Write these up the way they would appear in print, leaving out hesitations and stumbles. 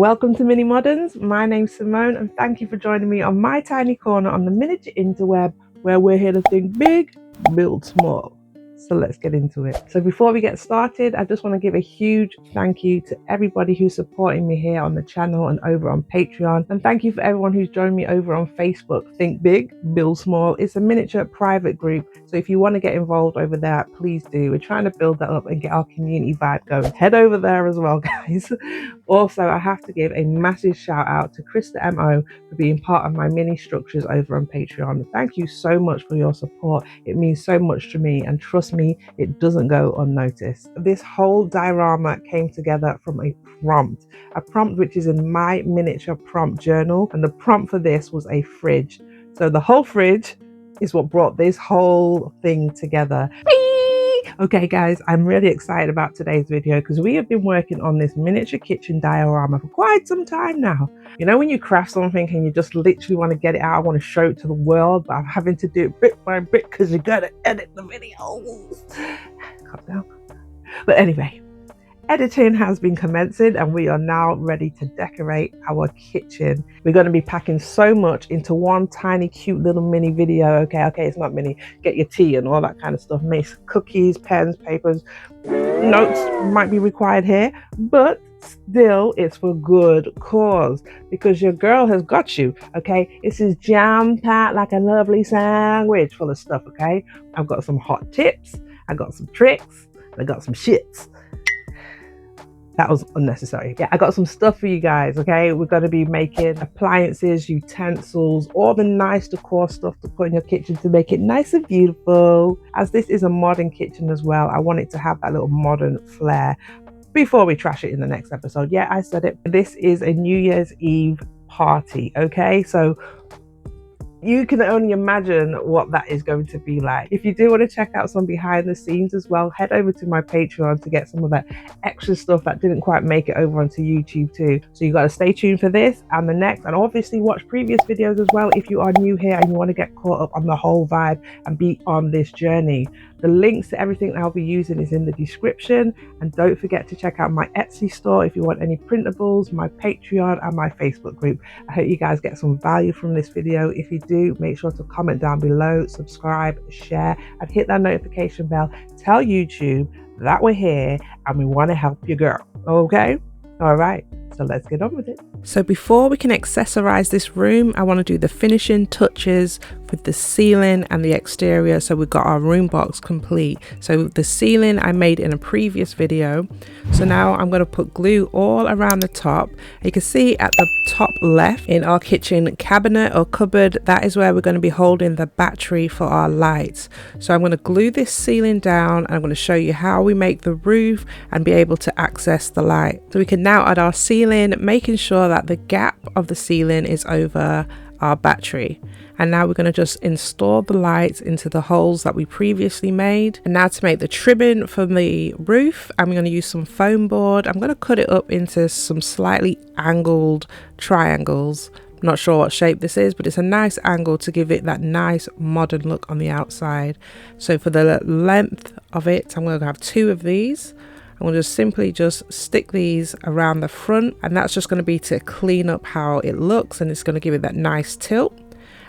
Welcome to Mini Moderns. My name's Simone and thank you for joining me on my tiny corner on the miniature interweb where we're here to think big, build small. So let's get into it. So before we get started, I just want to give a huge thank you to everybody who's supporting me here on the channel and over on Patreon. And thank you for everyone who's joined me over on Facebook. Think Big, Build Small. It's a miniature private group. So if you want to get involved over there, please do. We're trying to build that up and get our community vibe going. Head over there as well, guys. Also, I have to give a massive shout out to Krista MO for being part of my mini structures over on Patreon. Thank you so much for your support. It means so much to me, and trust me, it doesn't go unnoticed. This whole diorama came together from a prompt which is in my miniature prompt journal, and the prompt for this was a fridge. So the whole fridge is what brought this whole thing together. Okay guys, I'm really excited about today's video because we have been working on this miniature kitchen diorama for quite some time now. You know when you craft something and you just literally want to get it out, I want to show it to the world, but I'm having to do it bit by bit because you gotta edit the videos. Calm down. But anyway, editing has been commencing and we are now ready to decorate our kitchen. We're going to be packing so much into one tiny cute little mini video. Okay, it's not mini. Get your tea and all that kind of stuff. Make cookies, pens, papers, notes might be required here, but still it's for good cause because your girl has got you. Okay, this is jam-packed like a lovely sandwich full of stuff. Okay, I've got some hot tips, I got some tricks, I got some shits. That was unnecessary. Yeah, I got some stuff for you guys, okay? We're going to be making appliances, utensils, all the nice decor stuff to put in your kitchen to make it nice and beautiful. As this is a modern kitchen as well, I want it to have that little modern flair before we trash it in the next episode. Yeah, I said it. This is a New Year's Eve party, okay? So you can only imagine what that is going to be like. If you do want to check out some behind the scenes as well, head over to my Patreon to get some of that extra stuff that didn't quite make it over onto YouTube too. So you got to stay tuned for this and the next, and obviously watch previous videos as well if you are new here and you want to get caught up on the whole vibe and be on this journey. The links to everything that I'll be using is in the description, and don't forget to check out my Etsy store if you want any printables, my Patreon and my Facebook group. I hope you guys get some value from this video. If you do, make sure to comment down below, subscribe, share and hit that notification bell. Tell YouTube that we're here and we want to help your girl. Okay, all right, so let's get on with it. So before we can accessorize this room, I want to do the finishing touches with the ceiling and the exterior. So we've got our room box complete. So the ceiling I made in a previous video. So now I'm going to put glue all around the top. You can see at the top left in our kitchen cabinet or cupboard, that is where we're going to be holding the battery for our lights. So I'm going to glue this ceiling down and I'm going to show you how we make the roof and be able to access the light. So we can now add our ceiling, making sure that the gap of the ceiling is over our battery. And now we're going to just install the lights into the holes that we previously made. And now to make the trimming for the roof, I'm going to use some foam board. I'm going to cut it up into some slightly angled triangles. Not sure what shape this is, but it's a nice angle to give it that nice modern look on the outside. So for the length of it, I'm going to have 2 of these. I'm going to simply just stick these around the front, and that's just going to be to clean up how it looks, and it's going to give it that nice tilt.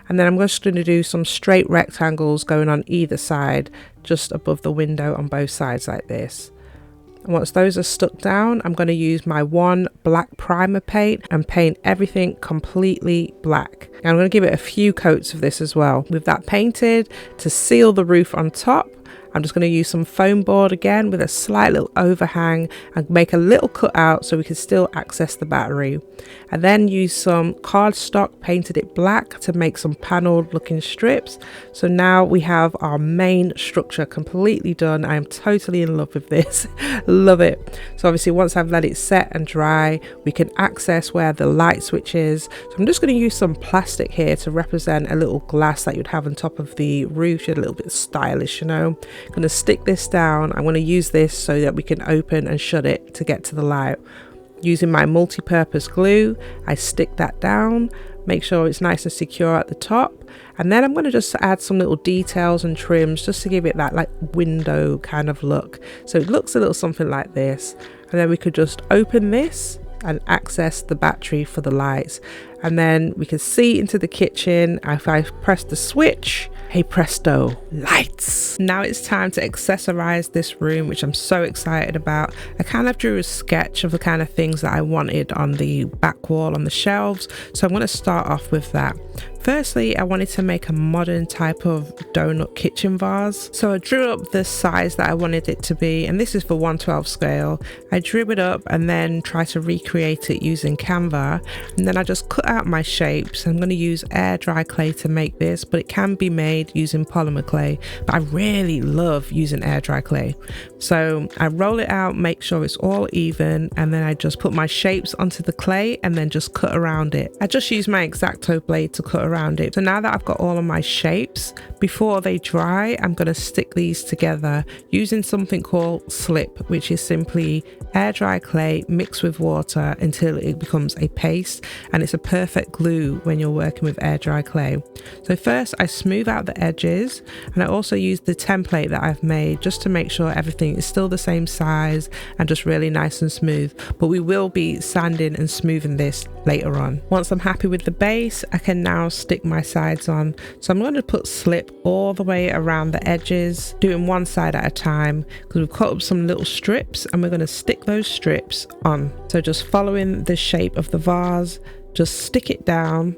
And then I'm just going to do some straight rectangles going on either side, just above the window on both sides like this. And once those are stuck down, I'm going to use my one black primer paint and paint everything completely black. And I'm going to give it a few coats of this as well. With that painted, to seal the roof on top, I'm just going to use some foam board again with a slight little overhang and make a little cutout so we can still access the battery. And then use some cardstock, painted it black to make some paneled looking strips. So now we have our main structure completely done. I am totally in love with this. Love it. So obviously once I've let it set and dry, we can access where the light switch is. So I'm just going to use some plastic here to represent a little glass that you'd have on top of the roof. You're a little bit stylish, you know. I'm going to stick this down. I'm going to use this so that we can open and shut it to get to the light. Using my multi-purpose glue, I stick that down, make sure it's nice and secure at the top, and then I'm going to just add some little details and trims just to give it that like window kind of look. So it looks a little something like this, and then we could just open this and access the battery for the lights. And then we can see into the kitchen. If I press the switch, hey presto, lights. Now it's time to accessorize this room, which I'm so excited about. I kind of drew a sketch of the kind of things that I wanted on the back wall on the shelves. So I'm going to start off with that. Firstly, I wanted to make a modern type of donut kitchen vase. So I drew up the size that I wanted it to be, and this is for 1/12 scale. I drew it up and then tried to recreate it using Canva. And then I just cut out my shapes. I'm going to use air dry clay to make this, but it can be made using polymer clay. But I really love using air dry clay. So I roll it out, make sure it's all even, and then I just put my shapes onto the clay and then just cut around it. I just use my X-Acto blade to cut around it. So now that I've got all of my shapes, before they dry, I'm going to stick these together using something called slip, which is simply air dry clay mixed with water until it becomes a paste, and it's a perfect glue when you're working with air dry clay. So first I smooth out the edges, and I also use the template that I've made just to make sure everything is still the same size and just really nice and smooth. But we will be sanding and smoothing this later on. Once I'm happy with the base, I can now stick my sides on. So I'm going to put slip all the way around the edges, doing one side at a time, because we've cut up some little strips and we're going to stick those strips on. So just following the shape of the vase, just stick it down.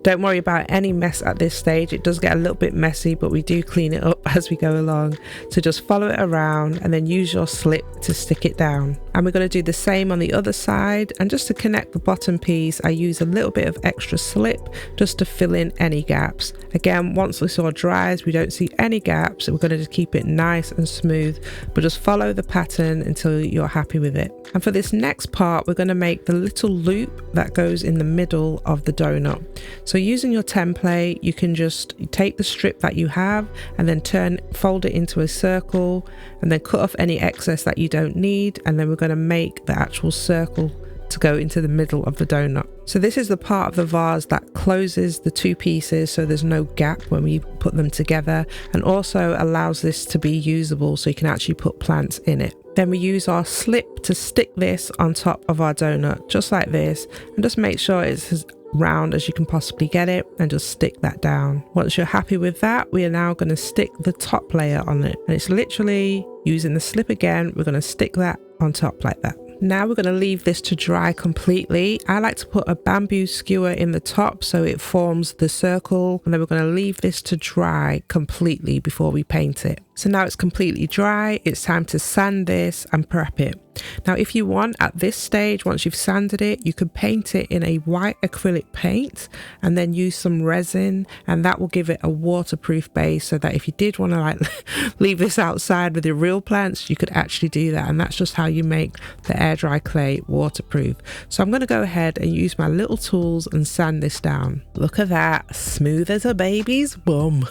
Don't worry about any mess at this stage. It does get a little bit messy, but we do clean it up as we go along. So just follow it around and then use your slip to stick it down. And we're going to do the same on the other side. And just to connect the bottom piece, I use a little bit of extra slip just to fill in any gaps. Again, once this all dries, we don't see any gaps. We're going to just keep it nice and smooth, but just follow the pattern until you're happy with it. And for this next part, we're going to make the little loop that goes in the middle of the donut. So using your template, you can just take the strip that you have and then fold it into a circle and then cut off any excess that you don't need. And then we're going to make the actual circle to go into the middle of the donut. So this is the part of the vase that closes the two pieces so there's no gap when we put them together, and also allows this to be usable so you can actually put plants in it. Then we use our slip to stick this on top of our donut, just like this, and just make sure it's as round as you can possibly get it, and just stick that down. Once you're happy with that, we are now going to stick the top layer on it, and it's literally using the slip again. We're going to stick that on top like that. Now we're going to leave this to dry completely. I like to put a bamboo skewer in the top so it forms the circle, and then we're going to leave this to dry completely before we paint it. So now it's completely dry, it's time to sand this and prep it. Now if you want, at this stage, once you've sanded it, you could paint it in a white acrylic paint and then use some resin, and that will give it a waterproof base so that if you did want to like leave this outside with your real plants, you could actually do that. And that's just how you make the air dry clay waterproof. So I'm going to go ahead and use my little tools and sand this down. Look at that, smooth as a baby's bum.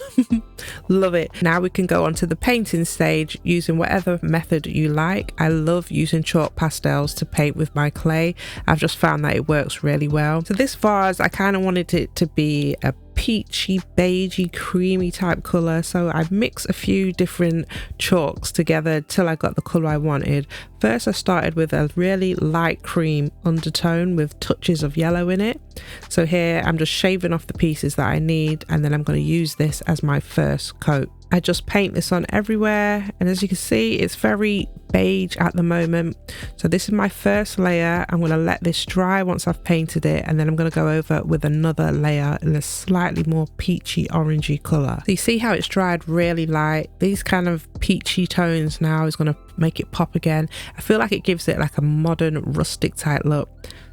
Love it. Now we can go on to the painting stage using whatever method you like. I love using chalk pastels to paint with my clay. I've just found that it works really well. So this vase, I kind of wanted it to be a peachy, beigey, creamy type color, so I mixed a few different chalks together till I got the color I wanted. First I started with a really light cream undertone with touches of yellow in it. So here I'm just shaving off the pieces that I need, and then I'm going to use this as my first coat. I just paint this on everywhere, and as you can see, it's very beige at the moment. So this is my first layer. I'm going to let this dry once I've painted it, and then I'm going to go over with another layer in a slightly more peachy orangey color. So you see how it's dried really light. These kind of peachy tones now is going to make it pop again. I feel like it gives it like a modern rustic type look.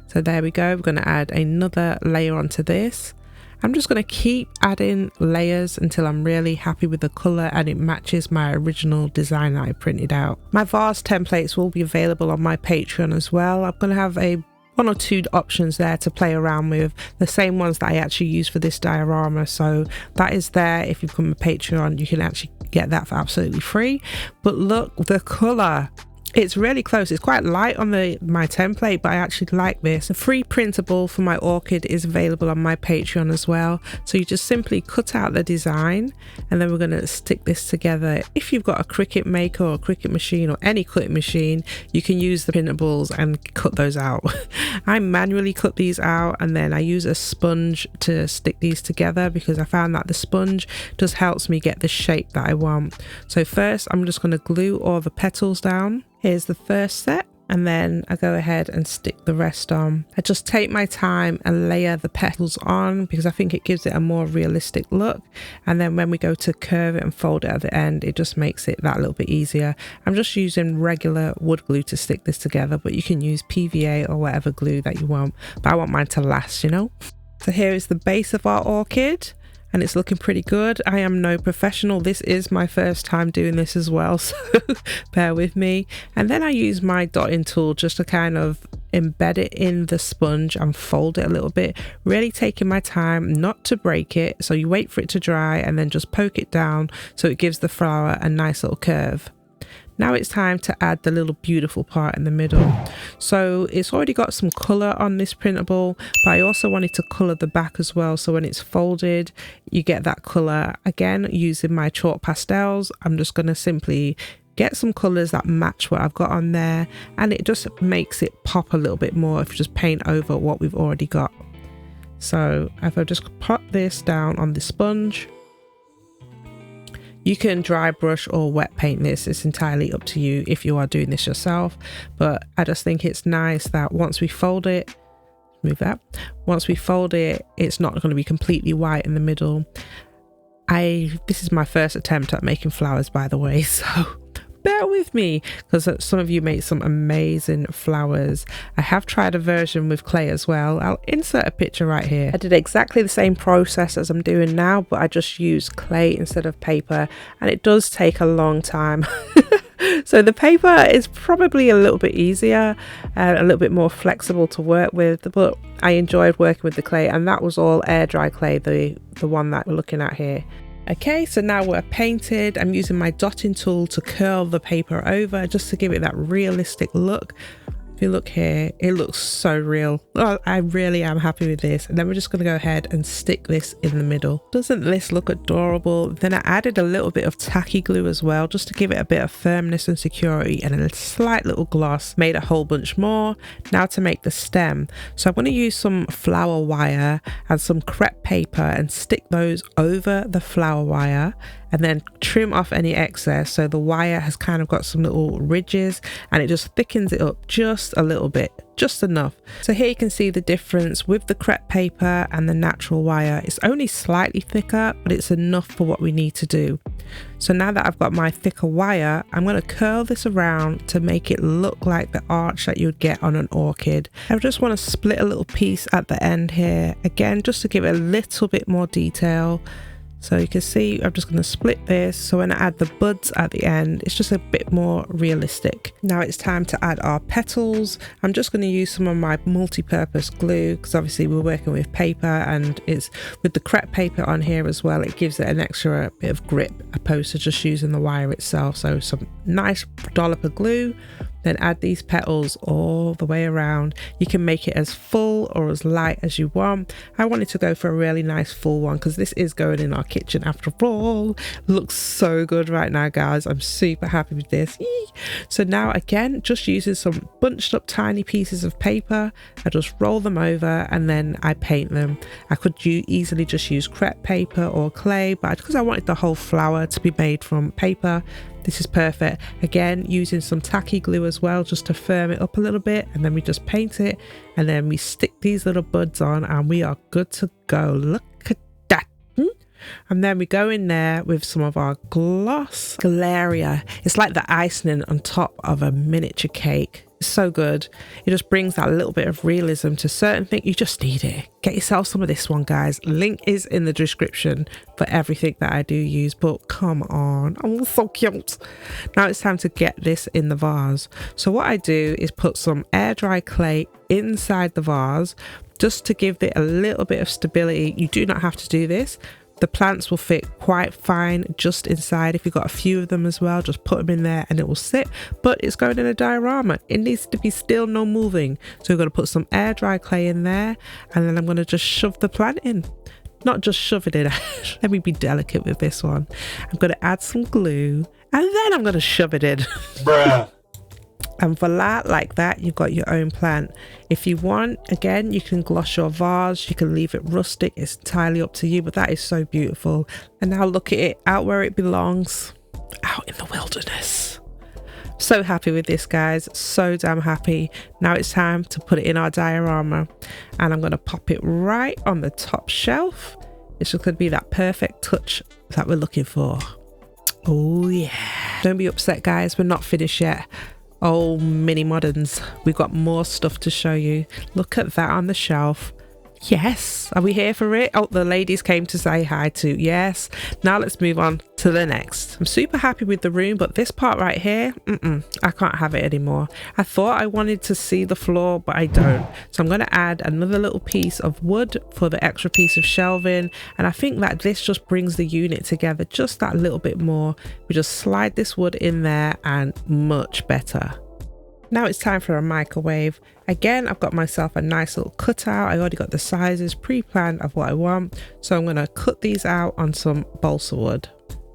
So there we go. We're going to add another layer onto this. I'm just going to keep adding layers until I'm really happy with the colour and it matches my original design that I printed out. My vase templates will be available on my Patreon as well. I'm going to have one or two options there to play around with, the same ones that I actually use for this diorama. So that is there. If you become a Patreon, you can actually get that for absolutely free. But look, the colour. It's really close. It's quite light on my template, but I actually like this. A free printable for my orchid is available on my Patreon as well. So you just simply cut out the design, and then we're going to stick this together. If you've got a Cricut maker or a Cricut machine or any cutting machine, you can use the printables and cut those out. I manually cut these out, and then I use a sponge to stick these together because I found that the sponge just helps me get the shape that I want. So first I'm just going to glue all the petals down. Here's the first set, and then I go ahead and stick the rest on. I just take my time and layer the petals on because I think it gives it a more realistic look, and then when we go to curve it and fold it at the end, it just makes it that little bit easier. I'm just using regular wood glue to stick this together, but you can use PVA or whatever glue that you want, but I want mine to last, you know. So here is the base of our orchid, and it's looking pretty good. I am no professional. This is my first time doing this as well, so bear with me. And then I use my dotting tool just to kind of embed it in the sponge and fold it a little bit, really taking my time not to break it. So you wait for it to dry and then just poke it down so it gives the flower a nice little curve. Now it's time to add the little beautiful part in the middle. So it's already got some colour on this printable, but I also wanted to colour the back as well. So when it's folded, you get that colour. Again, using my chalk pastels, I'm just going to simply get some colours that match what I've got on there, and it just makes it pop a little bit more if you just paint over what we've already got. So if I just put this down on the sponge, you can dry brush or wet paint this. It's entirely up to you if you are doing this yourself, but I just think it's nice that once we fold it, once we fold it, it's not going to be completely white in the middle. This is my first attempt at making flowers, by the way, so bear with me because some of you make some amazing flowers. I have tried a version with clay as well. I'll insert a picture right here. I did exactly the same process as I'm doing now, but I just used clay instead of paper, and it does take a long time. So the paper is probably a little bit easier and a little bit more flexible to work with, but I enjoyed working with the clay, and that was all air dry clay, the one that we're looking at here. Okay, so now we're painted. I'm using my dotting tool to curl the paper over just to give it that realistic look. If you look here, it looks so real. Oh, I really am happy with this. And then we're just going to go ahead and stick this in the middle. Doesn't this look adorable? Then I added a little bit of tacky glue as well, just to give it a bit of firmness and security, and a slight little gloss. Made a whole bunch more. Now to make the stem. So I'm going to use some flower wire and some crepe paper and stick those over the flower wire, and then trim off any excess. So the wire has kind of got some little ridges, and it just thickens it up just a little bit, just enough. So here you can see the difference with the crepe paper and the natural wire. It's only slightly thicker, but it's enough for what we need to do. So now that I've got my thicker wire, I'm going to curl this around to make it look like the arch that you'd get on an orchid. I just want to split a little piece at the end here, again just to give it a little bit more detail. So you can see I'm just going to split this, so when I add the buds at the end, it's just a bit more realistic. Now it's time to add our petals. I'm just going to use some of my multi-purpose glue because obviously we're working with paper, and it's with the crepe paper on here as well. It gives it an extra bit of grip opposed to just using the wire itself. So some nice dollop of glue. Then add these petals all the way around. You can make it as full or as light as you want. I wanted to go for a really nice full one because this is going in our kitchen after all. Looks so good right now, guys. I'm super happy with this. So now again, just using some bunched up tiny pieces of paper, I just roll them over and then I paint them. I could easily just use crepe paper or clay, but because I wanted the whole flower to be made from paper, this is perfect. Again, using some tacky glue as well just to firm it up a little bit, and then we just paint it, and then we stick these little buds on, and we are good to go. Look at that. And then we go in there with some of our gloss Galeria. It's like the icing on top of a miniature cake. It's so good. It just brings that little bit of realism to certain things. You just need it. Get yourself some of this one, guys. Link is in the description for everything that I do use, but come on. Oh, so cute. Now it's time to get this in the vase. So what I do is put some air dry clay inside the vase just to give it a little bit of stability. You do not have to do this, The plants will fit quite fine just inside. If you've got a few of them as well, just put them in there and it will sit. But it's going in a diorama. It needs to be still, no moving. So we're going to put some air dry clay in there, and then I'm going to just shove the plant in. Not just shove it in. Let me be delicate with this one. I'm going to add some glue, and then I'm going to shove it in. Bruh. And voila, like that, you've got your own plant. If you want, again, you can gloss your vase, you can leave it rustic, it's entirely up to you, but that is so beautiful. And now look at it, out where it belongs, out in the wilderness. So happy with this, guys, so damn happy. Now it's time to put it in our diorama, and I'm going to pop it right on the top shelf. It's just going to be that perfect touch that we're looking for. Oh yeah. Don't be upset, guys, we're not finished yet. Oh, mini moderns, we've got more stuff to show you. Look at that on the shelf. Yes, are we here for it? Oh, the ladies came to say hi too. Yes. Now let's move on to the next. I'm super happy with the room, but this part right here, I can't have it anymore. I thought I wanted to see the floor, but I don't. So I'm going to add another little piece of wood for the extra piece of shelving. And I think that this just brings the unit together just that little bit more. We just slide this wood in there and much better. Now it's time for a microwave. Again, I've got myself a nice little cutout. I already got the sizes pre-planned of what I want. So I'm going to cut these out on some balsa wood.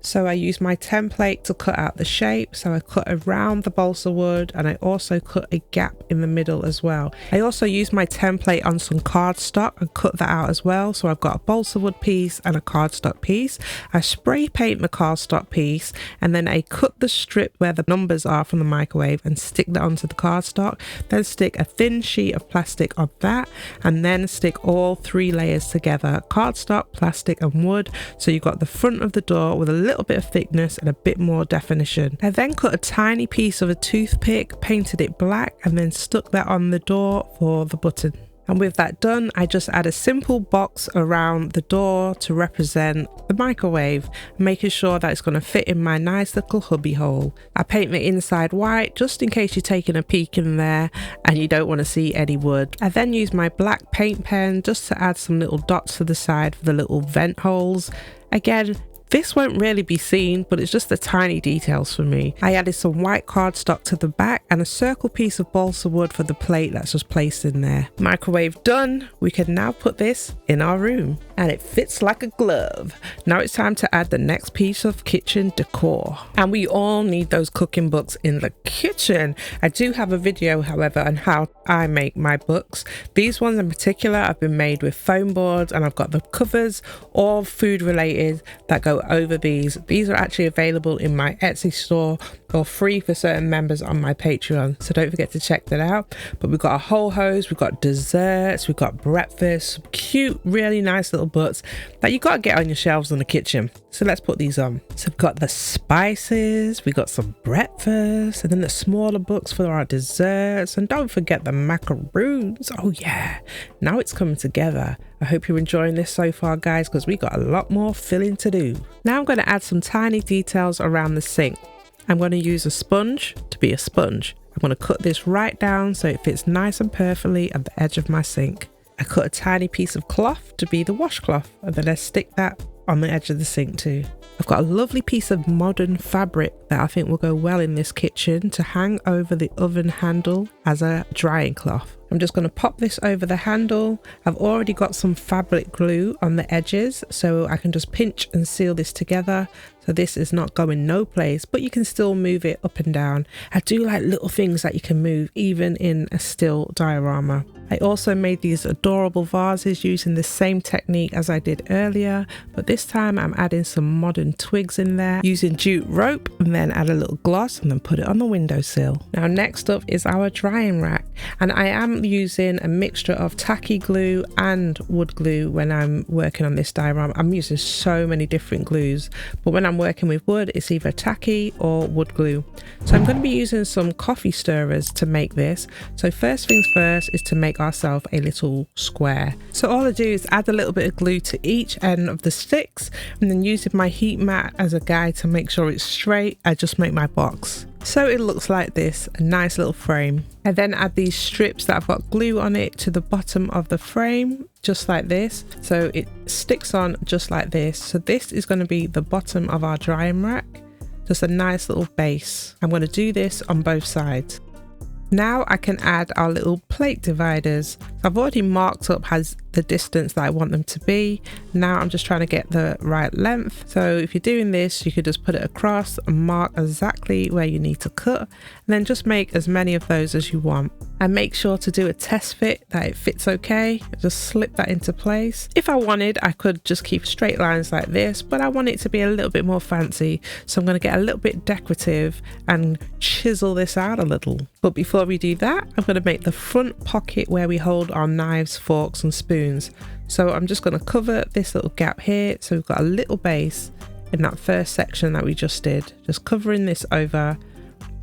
So I use my template to cut out the shape. So I cut around the balsa wood, and I also cut a gap in the middle as well. I also use my template on some cardstock and cut that out as well. So I've got a balsa wood piece and a cardstock piece. I spray paint the cardstock piece, and then I cut the strip where the numbers are from the microwave and stick that onto the cardstock. Then stick a thin sheet of plastic on that, and then stick all 3 layers together: cardstock, plastic and wood. So you've got the front of the door with a little bit of thickness and a bit more definition. I then cut a tiny piece of a toothpick, painted it black, and then stuck that on the door for the button. And with that done, I just add a simple box around the door to represent the microwave, making sure that it's going to fit in my nice little hubby hole. I paint the inside white just in case you're taking a peek in there and you don't want to see any wood. I then use my black paint pen just to add some little dots to the side for the little vent holes. Again, this won't really be seen, but it's just the tiny details for me. I added some white cardstock to the back and a circle piece of balsa wood for the plate that's just placed in there. Microwave done. We can now put this in our room, and it fits like a glove. Now it's time to add the next piece of kitchen decor. And we all need those cooking books in the kitchen. I do have a video, however, on how I make my books. These ones in particular have been made with foam boards, and I've got the covers all food related that go over these. These are actually available in my Etsy store or free for certain members on my Patreon, so don't forget to check that out. But we've got a whole host, we've got desserts, we've got breakfast, cute, really nice little books that you got to get on your shelves in the kitchen. So let's put these on. So we've got the spices, we got some breakfast, and then the smaller books for our desserts, and don't forget the macaroons. Oh yeah, now it's coming together. I hope you're enjoying this so far, guys, because we got a lot more filling to do. Now I'm going to add some tiny details around the sink. I'm going to use a sponge to be a sponge. I'm going to cut this right down so it fits nice and perfectly at the edge of my sink. I cut a tiny piece of cloth to be the washcloth, and then I stick that on the edge of the sink too. I've got a lovely piece of modern fabric that I think will go well in this kitchen to hang over the oven handle as a drying cloth. I'm just going to pop this over the handle. I've already got some fabric glue on the edges, so I can just pinch and seal this together. So this is not going no place, but you can still move it up and down. I do like little things that you can move even in a still diorama. I also made these adorable vases using the same technique as I did earlier, but this time I'm adding some modern twigs in there using jute rope, and then add a little gloss and then put it on the windowsill. Now next up is our drying rack, and I am using a mixture of tacky glue and wood glue when I'm working on this diorama. I'm using so many different glues, but when I'm working with wood, it's either tacky or wood glue. So I'm going to be using some coffee stirrers to make this. So first things first is to make ourselves a little square. So all I do is add a little bit of glue to each end of the sticks, and then using my heat mat as a guide to make sure it's straight, I just make my box. So it looks like this, a nice little frame. I then add these strips that I've got glue on it to the bottom of the frame, just like this. So it sticks on just like this. So this is going to be the bottom of our drying rack. Just a nice little base. I'm going to do this on both sides. Now I can add our little plate dividers. I've already marked up as the distance that I want them to be. Now I'm just trying to get the right length. So if you're doing this, you could just put it across and mark exactly where you need to cut, and then just make as many of those as you want. And make sure to do a test fit that it fits okay. Just slip that into place. If I wanted, I could just keep straight lines like this, but I want it to be a little bit more fancy. So I'm going to get a little bit decorative and chisel this out a little. But before we do that, I'm going to make the front pocket where we hold our knives, forks and spoons. So I'm just going to cover this little gap here. So we've got a little base in that first section that we just did. Just covering this over,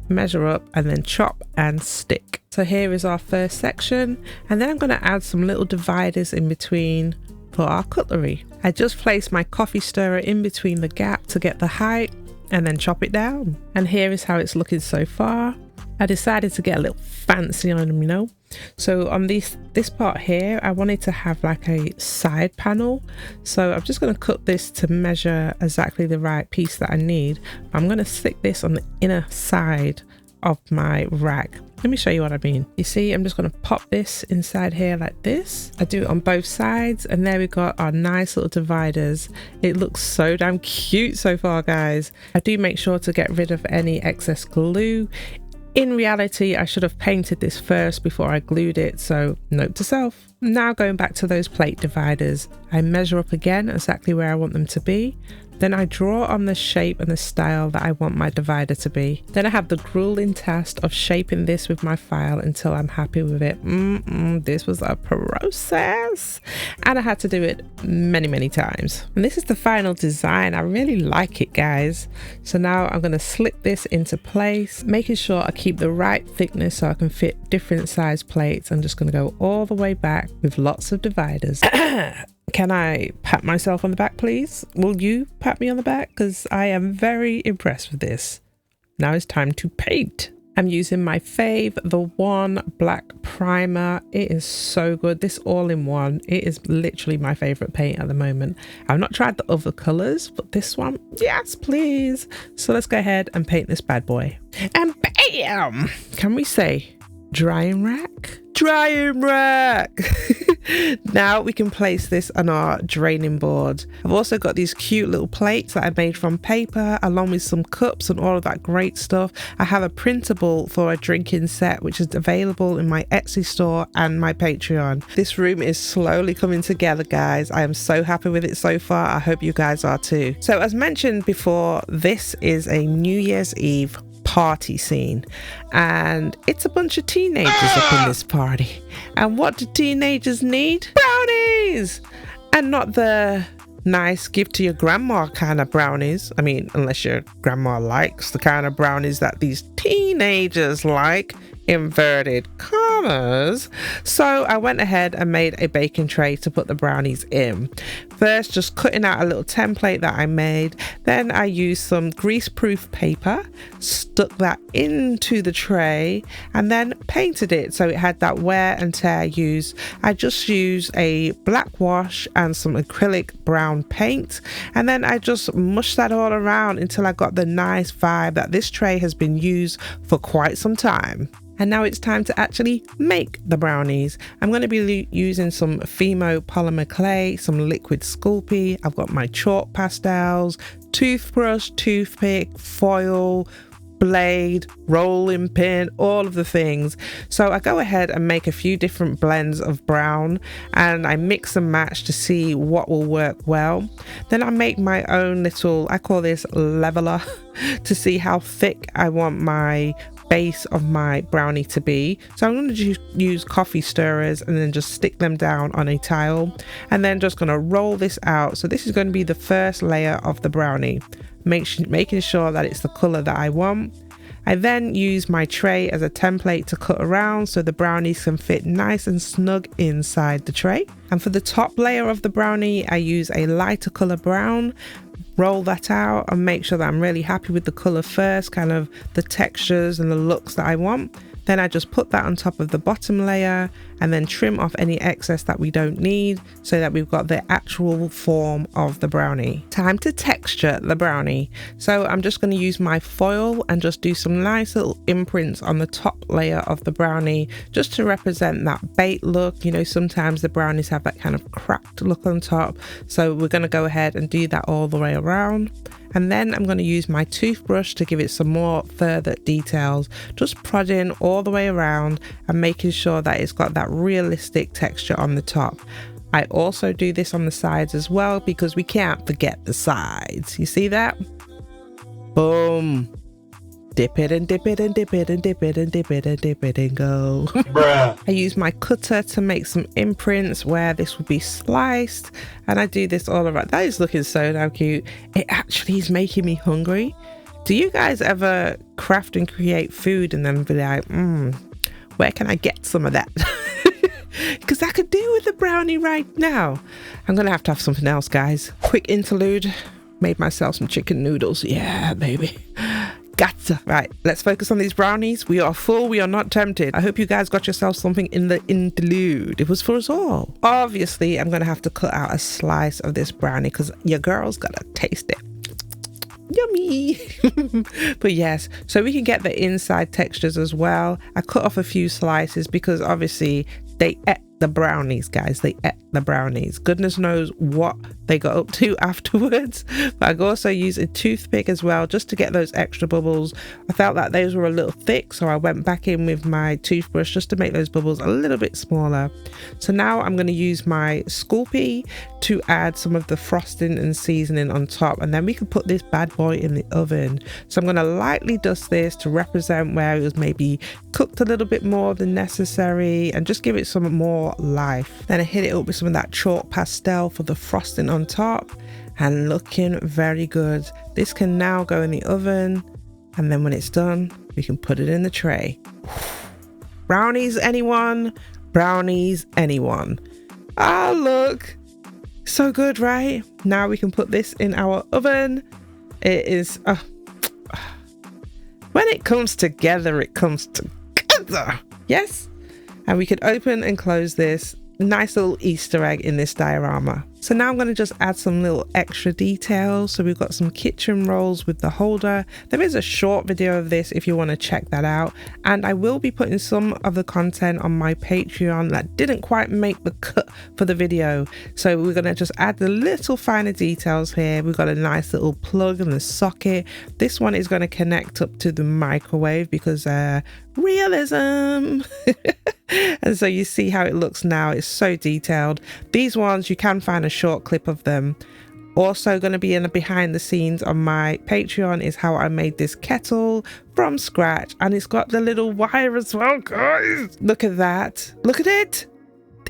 measure up and then chop and stick. So here is our first section, and then I'm going to add some little dividers in between for our cutlery. I just placed my coffee stirrer in between the gap to get the height and then chop it down. And here is how it's looking so far. I decided to get a little fancy on them, you know. So on this part here, I wanted to have like a side panel. So I'm just going to cut this to measure exactly the right piece that I need. I'm going to stick this on the inner side of my rack. Let me show you what I mean. You see, I'm just going to pop this inside here like this. I do it on both sides, and there we got our nice little dividers. It looks so damn cute so far, guys. I do make sure to get rid of any excess glue. In reality, I should have painted this first before I glued it, so note to self. Now going back to those plate dividers, I measure up again exactly where I want them to be. Then I draw on the shape and the style that I want my divider to be. Then I have the grueling task of shaping this with my file until I'm happy with it. This was a process, and I had to do it many times. And this is the final design. I really like it, guys. So now I'm going to slip this into place, making sure I keep the right thickness so I can fit different size plates. I'm just going to go all the way back with lots of dividers. Can I pat myself on the back, please? Will you pat me on the back? Because I am very impressed with this. Now it's time to paint. I'm using my fave, the One Black Primer. It is so good. This all-in-one, it is literally my favorite paint at the moment. I've not tried the other colors, but this one, yes, please. So let's go ahead and paint this bad boy. And bam! Can we say drying rack? Drying rack! Now we can place this on our draining board. I've also got these cute little plates that I made from paper, along with some cups and all of that great stuff. I have a printable for a drinking set, which is available in my Etsy store and my Patreon. This room is slowly coming together, guys. I am so happy with it so far. I hope you guys are too. So as mentioned before, this is a New Year's Eve party scene, and it's a bunch of teenagers up in this party. And what do teenagers need? Brownies! And not the nice give to your grandma kind of brownies. I mean, unless your grandma likes the kind of brownies that these teenagers like, inverted commas. So I went ahead and made a baking tray to put the brownies in. First, just cutting out a little template that I made. Then I used some grease-proof paper, stuck that into the tray, and then painted it so it had that wear and tear use. I just used a black wash and some acrylic brown paint, and then I just mushed that all around until I got the nice vibe that this tray has been used for quite some time. And now it's time to actually make the brownies. I'm going to be using some Fimo polymer clay, some liquid Sculpey. I've got my chalk pastels, toothbrush, toothpick, foil, blade, rolling pin, all of the things. So I go ahead and make a few different blends of brown, and I mix and match to see what will work well. Then I make my own little, I call this leveler, to see how thick I want my base of my brownie to be. So I'm going to use coffee stirrers and then just stick them down on a tile, and then just going to roll this out. So this is going to be the first layer of the brownie, making sure that it's the color that I want. I then use my tray as a template to cut around so the brownies can fit nice and snug inside the tray. And for the top layer of the brownie, I use a lighter color brown, roll that out and make sure that I'm really happy with the color first, kind of the textures and the looks that I want. Then I just put that on top of the bottom layer and then trim off any excess that we don't need so that we've got the actual form of the brownie. Time to texture the brownie. So I'm just going to use my foil and just do some nice little imprints on the top layer of the brownie just to represent that baked look. You know, sometimes the brownies have that kind of cracked look on top. So we're going to go ahead and do that all the way around. And then I'm going to use my toothbrush to give it some more further details, just prodding all the way around and making sure that it's got that realistic texture on the top. I also do this on the sides as well because we can't forget the sides. You see that? Boom. Dip it and dip it and dip it and dip it and dip it and dip it and go. Bruh. I use my cutter to make some imprints where this will be sliced, and I do this all around. That is looking so damn cute. It actually is making me hungry. Do you guys ever craft and create food and then be like, where can I get some of that? Because I could do with a brownie right now. I'm gonna have something else, guys. Quick interlude. Made myself some chicken noodles. Yeah, baby. Gotcha. Right, let's focus on these brownies. We are full, we are not tempted. I hope you guys got yourself something in the interlude. It was for us all. Obviously, I'm gonna have to cut out a slice of this brownie because your girl's gotta taste it. Yummy. But yes, so we can get the inside textures as well. I cut off a few slices because obviously they ate the brownies, guys. They ate the brownies. Goodness knows what they got up to afterwards. But I also use a toothpick as well just to get those extra bubbles. I felt that those were a little thick, so I went back in with my toothbrush just to make those bubbles a little bit smaller. So now I'm going to use my Sculpey to add some of the frosting and seasoning on top, and then we can put this bad boy in the oven. So I'm going to lightly dust this to represent where it was maybe cooked a little bit more than necessary and just give it some more life. Then I hit it up with some of that chalk pastel for the frosting on top, and looking very good. This can now go in the oven, and then when it's done we can put it in the tray. Brownies, anyone? Brownies, anyone? Ah, look, so good, right? Now we can put this in our oven. It is when it comes together, it comes together. Yes. And we can open and close this. Nice little Easter egg in this diorama. So now I'm going to just add some little extra details. So we've got some kitchen rolls with the holder. There is a short video of this if you want to check that out. And I will be putting some of the content on my Patreon that didn't quite make the cut for the video. So we're going to just add the little finer details here. We've got a nice little plug in the socket. This one is going to connect up to the microwave because realism. And so you see how it looks now. It's so detailed. These ones, you can find a short clip of them. Also going to be in the behind the scenes on my Patreon is how I made this kettle from scratch, and it's got the little wire as well, guys. Look at that. Look at it.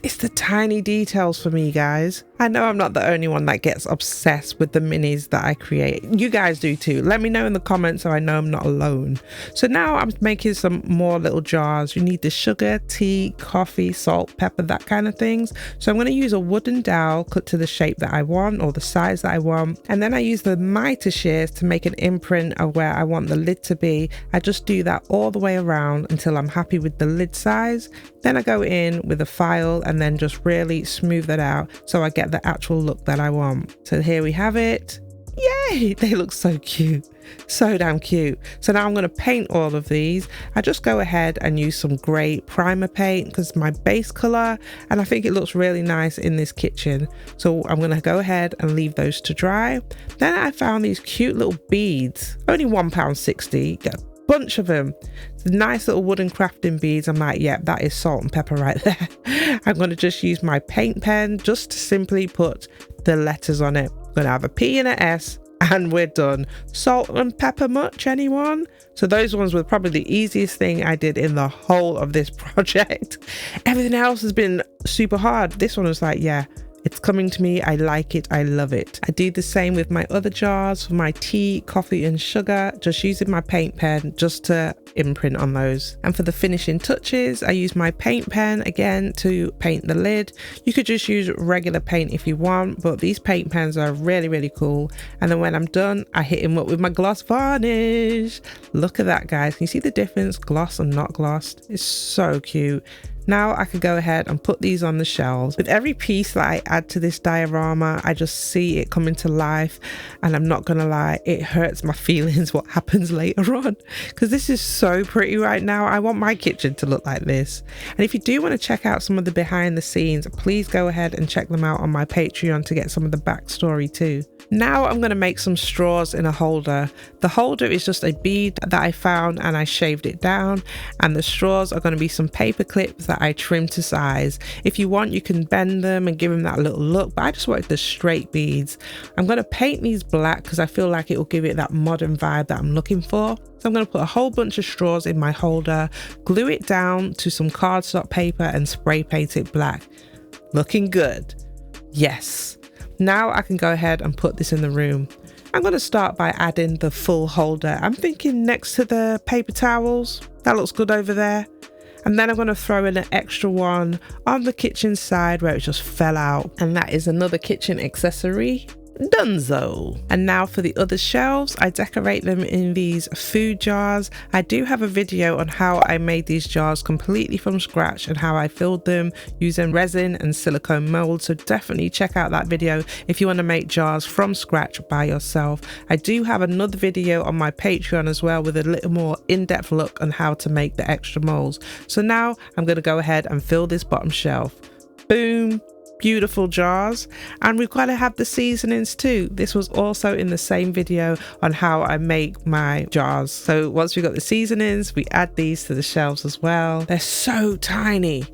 It's the tiny details for me, guys. I know I'm not the only one that gets obsessed with the minis that I create. You guys do too. Let me know in the comments so I know I'm not alone. So now I'm making some more little jars. You need the sugar, tea, coffee, salt, pepper, that kind of things. So I'm going to use a wooden dowel cut to the shape that I want or the size that I want. And then I use the miter shears to make an imprint of where I want the lid to be. I just do that all the way around until I'm happy with the lid size. Then I go in with a file and then just really smooth that out so I get the actual look that I want. So here we have it. Yay, they look so cute. So damn cute. So now I'm going to paint all of these. I just go ahead and use some grey primer paint because my base colour, and I think it looks really nice in this kitchen. So I'm going to go ahead and leave those to dry. Then I found these cute little beads, only £1.60. Get a bunch of them. Nice little wooden crafting beads. I'm like, yeah, that is salt and pepper right there. I'm going to just use my paint pen just to simply put the letters on it. I'm going to have a P and a S and we're done. Salt and pepper much, anyone? So those ones were probably the easiest thing I did in the whole of this project. Everything else has been super hard. This one was like, yeah, it's coming to me. I like it. I love it. I do the same with my other jars for my tea, coffee and sugar, just using my paint pen just to imprint on those. And for the finishing touches, I use my paint pen again to paint the lid. You could just use regular paint if you want, but these paint pens are really cool. And then when I'm done, I hit him up with my gloss varnish. Look at that, guys. Can you see the difference? Gloss and not glossed. It's so cute. Now I could go ahead and put these on the shelves. With every piece that I add to this diorama, I just see it coming to life, and I'm not gonna lie, it hurts my feelings what happens later on, because this is so pretty right now. I want my kitchen to look like this. And if you do want to check out some of the behind the scenes, please go ahead and check them out on my Patreon to get some of the backstory too. Now I'm going to make some straws in a holder. The holder is just a bead that I found and I shaved it down, and the straws are going to be some paper clips that I trimmed to size. If you want, you can bend them and give them that little look, but I just wanted the straight beads. I'm going to paint these black because I feel like it will give it that modern vibe that I'm looking for. So I'm going to put a whole bunch of straws in my holder, glue it down to some cardstock paper and spray paint it black. Looking good. Yes. Now I can go ahead and put this in the room. I'm going to start by adding the full holder. I'm thinking next to the paper towels. That looks good over there. And then I'm going to throw in an extra one on the kitchen side where it just fell out. And that is another kitchen accessory. Dunzo. And now for the other shelves, I decorate them in these food jars. I do have a video on how I made these jars completely from scratch and how I filled them using resin and silicone molds, so definitely check out that video if you want to make jars from scratch by yourself. I do have another video on my Patreon as well with a little more in-depth look on how to make the extra molds. So now I'm going to go ahead and fill this bottom shelf. Boom. Beautiful jars. And we've got to have the seasonings too. This was also in the same video on how I make my jars. So once we've got the seasonings, we add these to the shelves as well. They're so tiny.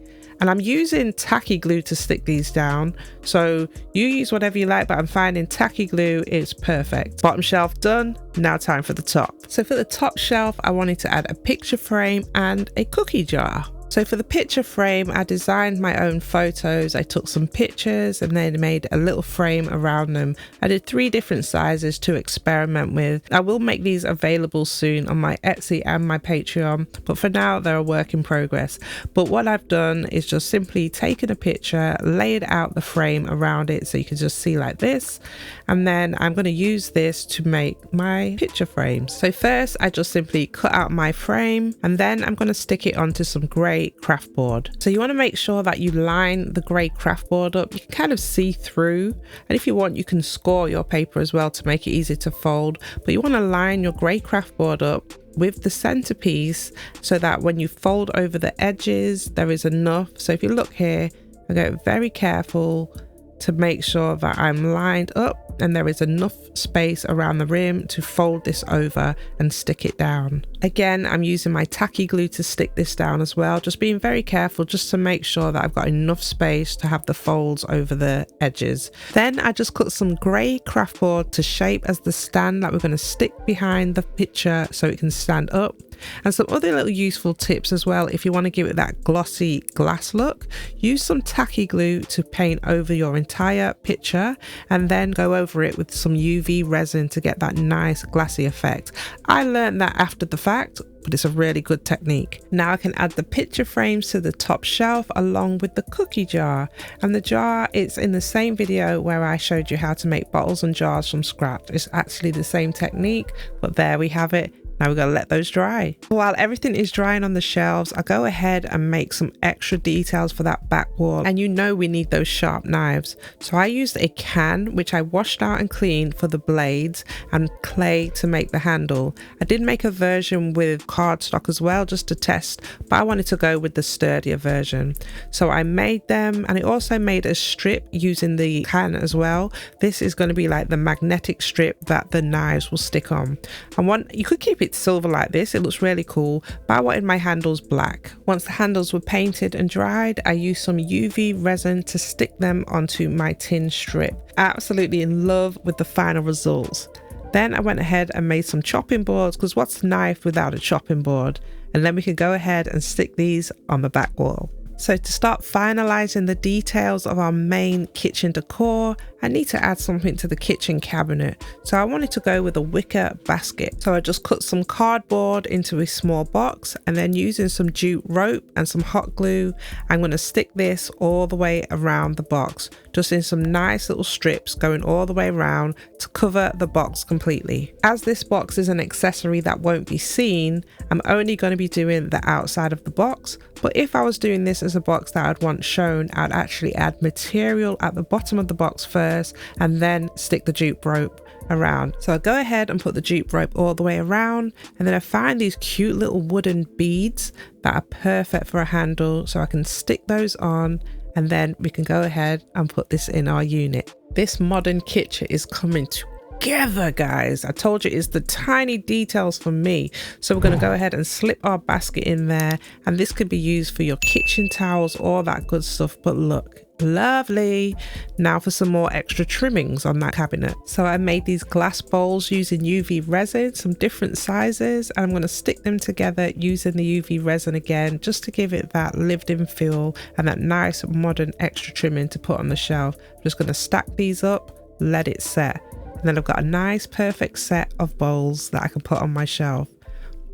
And I'm using tacky glue to stick these down. So you use whatever you like, but I'm finding tacky glue is perfect. Bottom shelf done. Now time for the top. So for the top shelf, I wanted to add a picture frame and a cookie jar. So for the picture frame, I designed my own photos. I took some pictures and then made a little frame around them. I did 3 different sizes to experiment with. I will make these available soon on my Etsy and my Patreon, but for now they're a work in progress. But what I've done is just simply taken a picture, laid out the frame around it so you can just see like this. And then I'm going to use this to make my picture frames. So first I just simply cut out my frame, and then I'm going to stick it onto some grey craft board. So you want to make sure that you line the grey craft board up. You can kind of see through, and if you want you can score your paper as well to make it easy to fold, but you want to line your grey craft board up with the centerpiece so that when you fold over the edges there is enough. So if you look here, I go very careful to make sure that I'm lined up and there is enough space around the rim to fold this over and stick it down. Again, I'm using my tacky glue to stick this down as well, just being very careful just to make sure that I've got enough space to have the folds over the edges. Then I just cut some grey craft board to shape as the stand that we're going to stick behind the picture so it can stand up. And some other little useful tips as well, if you want to give it that glossy glass look, use some tacky glue to paint over your entire picture and then go over it with some UV resin to get that nice glassy effect. I learned that after the fact, but it's a really good technique. Now I can add the picture frames to the top shelf along with the cookie jar. And the jar, it's in the same video where I showed you how to make bottles and jars from scratch. It's actually the same technique, but there we have it. Now we're going to let those dry. While everything is drying on the shelves, I'll go ahead and make some extra details for that back wall. And you know we need those sharp knives. So I used a can, which I washed out and cleaned for the blades, and clay to make the handle. I did make a version with cardstock as well, just to test, but I wanted to go with the sturdier version. So I made them, and I also made a strip using the can as well. This is going to be like the magnetic strip that the knives will stick on. And you could keep it silver like this, it looks really cool, but I wanted my handles black. Once the handles were painted and dried, I used some UV resin to stick them onto my tin strip. Absolutely in love with the final results. Then I went ahead and made some chopping boards, because what's a knife without a chopping board? And then we could go ahead and stick these on the back wall. So to start finalizing the details of our main kitchen decor, I need to add something to the kitchen cabinet, so I wanted to go with a wicker basket. So I just cut some cardboard into a small box, and then using some jute rope and some hot glue, I'm going to stick this all the way around the box, just in some nice little strips going all the way around to cover the box completely. As this box is an accessory that won't be seen, I'm only going to be doing the outside of the box, but if I was doing this as a box that I'd want shown, I'd actually add material at the bottom of the box first and then stick the jute rope around. So I go ahead and put the jute rope all the way around, and then I find these cute little wooden beads that are perfect for a handle, so I can stick those on, and then we can go ahead and put this in our unit. This modern kitchen is coming together, guys. I told you it's the tiny details for me. So we're going to go ahead and slip our basket in there, and this could be used for your kitchen towels, all that good stuff. But look, lovely. Now for some more extra trimmings on that cabinet. So I made these glass bowls using UV resin, some different sizes, and I'm going to stick them together using the UV resin again, just to give it that lived in feel and that nice modern extra trimming to put on the shelf. I'm just going to stack these up, let it set, and then I've got a nice perfect set of bowls that I can put on my shelf.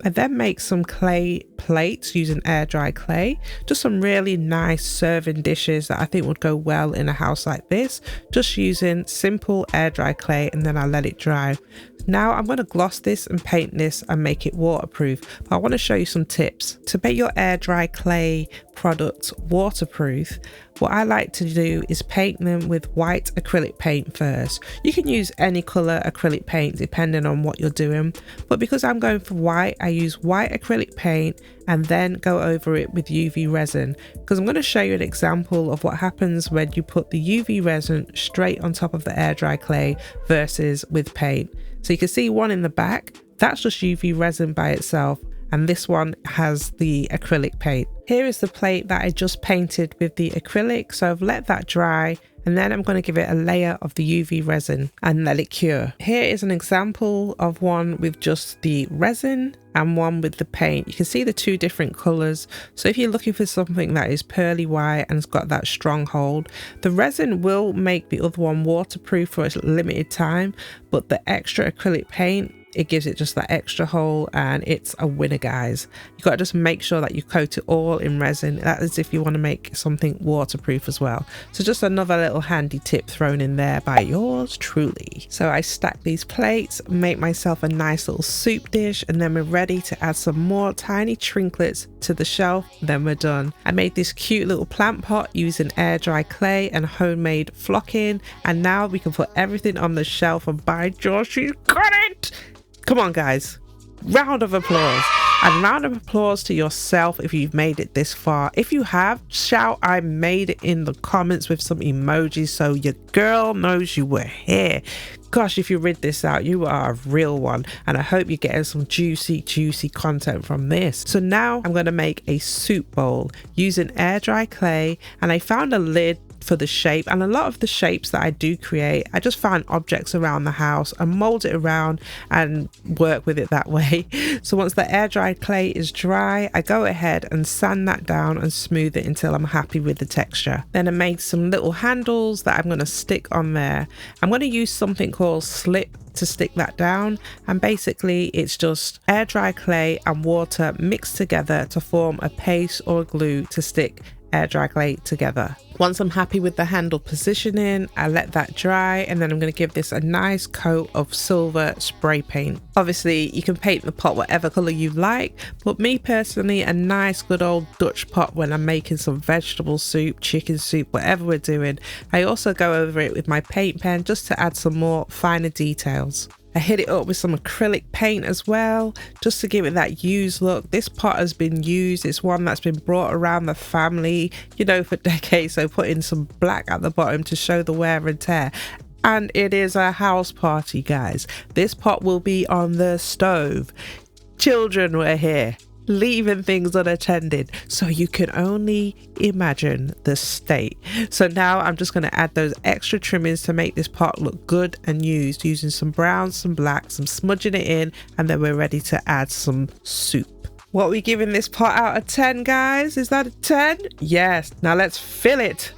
I then make some clay plates using air dry clay, just some really nice serving dishes that I think would go well in a house like this, just using simple air dry clay, and then I let it dry. Now I'm going to gloss this and paint this and make it waterproof, but I want to show you some tips. To make your air dry clay products waterproof, what I like to do is paint them with white acrylic paint first. You can use any color acrylic paint depending on what you're doing, but because I'm going for white, I use white acrylic paint and then go over it with UV resin, because I'm going to show you an example of what happens when you put the UV resin straight on top of the air dry clay versus with paint. So you can see one in the back, that's just UV resin by itself, and this one has the acrylic paint. Here is the plate that I just painted with the acrylic, so I've let that dry, and then I'm going to give it a layer of the UV resin and let it cure. Here is an example of one with just the resin and one with the paint. You can see the two different colors. So if you're looking for something that is pearly white and it's got that strong hold, the resin will make the other one waterproof for a limited time, but the extra acrylic paint, it gives it just that extra hold, and it's a winner, guys. You got to just make sure that you coat it all in resin. That is if you want to make something waterproof as well. So just another little handy tip thrown in there by yours truly. So I stack these plates, make myself a nice little soup dish, and then we're ready to add some more tiny trinklets to the shelf. Then we're done. I made this cute little plant pot using air dry clay and homemade flocking, and now we can put everything on the shelf, and by George, she's got it. Come on, guys, round of applause. And round of applause to yourself if you've made it this far. If you have, shout I made it in the comments with some emojis so your girl knows you were here. Gosh, if you read this out, you are a real one, and I hope you're getting some juicy content from this. So now I'm going to make a soup bowl using air dry clay, and I found a lid for the shape, and a lot of the shapes that I do create, I just find objects around the house and mold it around and work with it that way. So once the air dry clay is dry, I go ahead and sand that down and smooth it until I'm happy with the texture. Then I made some little handles that I'm going to stick on there. I'm going to use something called slip to stick that down, and basically it's just air dry clay and water mixed together to form a paste or a glue to stick air dry clay together. Once I'm happy with the handle positioning, I let that dry, and then I'm going to give this a nice coat of silver spray paint. Obviously you can paint the pot whatever color you like, but me personally, a nice good old Dutch pot when I'm making some vegetable soup, chicken soup, whatever we're doing. I also go over it with my paint pen just to add some more finer details. I hit it up with some acrylic paint as well, just to give it that used look. This pot has been used. It's one that's been brought around the family, you know, for decades. So put in some black at the bottom to show the wear and tear. And it is a house party, guys. This pot will be on the stove. Children were here, leaving things unattended, so you can only imagine the state. So now I'm just going to add those extra trimmings to make this pot look good and used, using some brown, some black, some smudging it in, and then we're ready to add some soup. What are we giving this pot out of 10, guys? Is that a 10? Yes. Now let's fill it.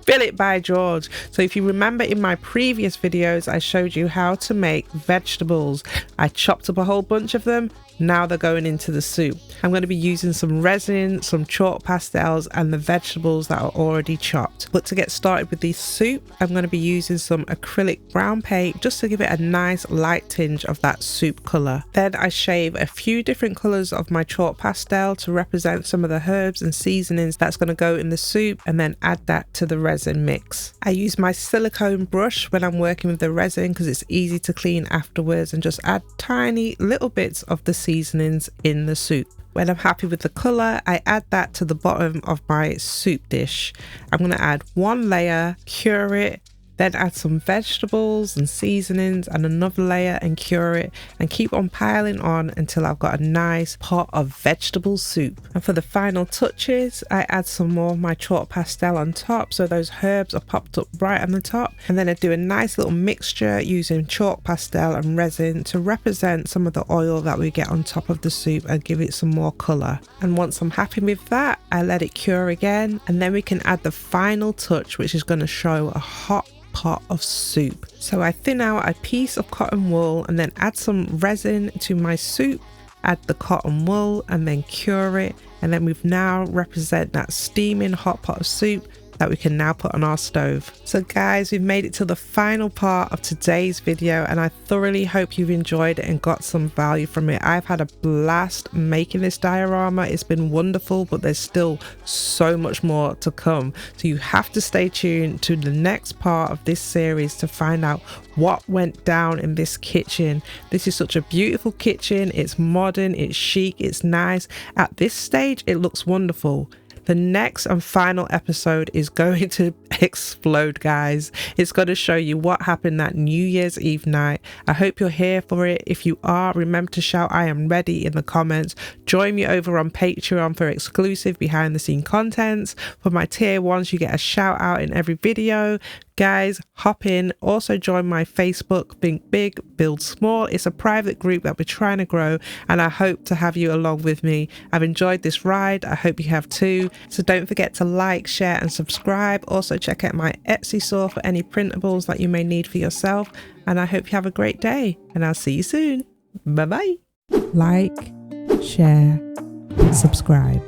Fill it by George. So if you remember in my previous videos, I showed you how to make vegetables. I chopped up a whole bunch of them. Now they're going into the soup. I'm going to be using some resin, some chalk pastels, and the vegetables that are already chopped. But to get started with this soup, I'm going to be using some acrylic brown paint just to give it a nice light tinge of that soup colour. Then I shave a few different colours of my chalk pastel to represent some of the herbs and seasonings that's going to go in the soup, and then add that to the resin mix. I use my silicone brush when I'm working with the resin because it's easy to clean afterwards, and just add tiny little bits of the seasonings in the soup. When I'm happy with the colour, I add that to the bottom of my soup dish. I'm going to add one layer, cure it, then add some vegetables and seasonings and another layer and cure it, and keep on piling on until I've got a nice pot of vegetable soup. And for the final touches, I add some more of my chalk pastel on top so those herbs are popped up right on the top, and then I do a nice little mixture using chalk pastel and resin to represent some of the oil that we get on top of the soup and give it some more colour. And once I'm happy with that, I let it cure again, and then we can add the final touch, which is going to show a hot pot of soup. So I thin out a piece of cotton wool and then add some resin to my soup, add the cotton wool and then cure it, and then we've now represent that steaming hot pot of soup that we can now put on our stove. So guys, we've made it to the final part of today's video, and I thoroughly hope you've enjoyed it and got some value from it. I've had a blast making this diorama. It's been wonderful, but there's still so much more to come. So you have to stay tuned to the next part of this series to find out what went down in this kitchen. This is such a beautiful kitchen. It's modern, it's chic, it's nice. At this stage, it looks wonderful. The next and final episode is going to explode, guys. It's going to show you what happened that New Year's Eve night. I hope you're here for it. If you are, remember to shout "I am ready" in the comments. Join me over on Patreon for exclusive behind the scene contents. For my tier ones, you get a shout out in every video. Guys, hop in. Also join my Facebook, Think Big, Build Small. It's a private group that we're trying to grow, and I hope to have you along with me. I've enjoyed this ride. I hope you have too. So don't forget to like, share and subscribe. Also check out my Etsy store for any printables that you may need for yourself. And I hope you have a great day, and I'll see you soon. Bye bye. Like, share, subscribe.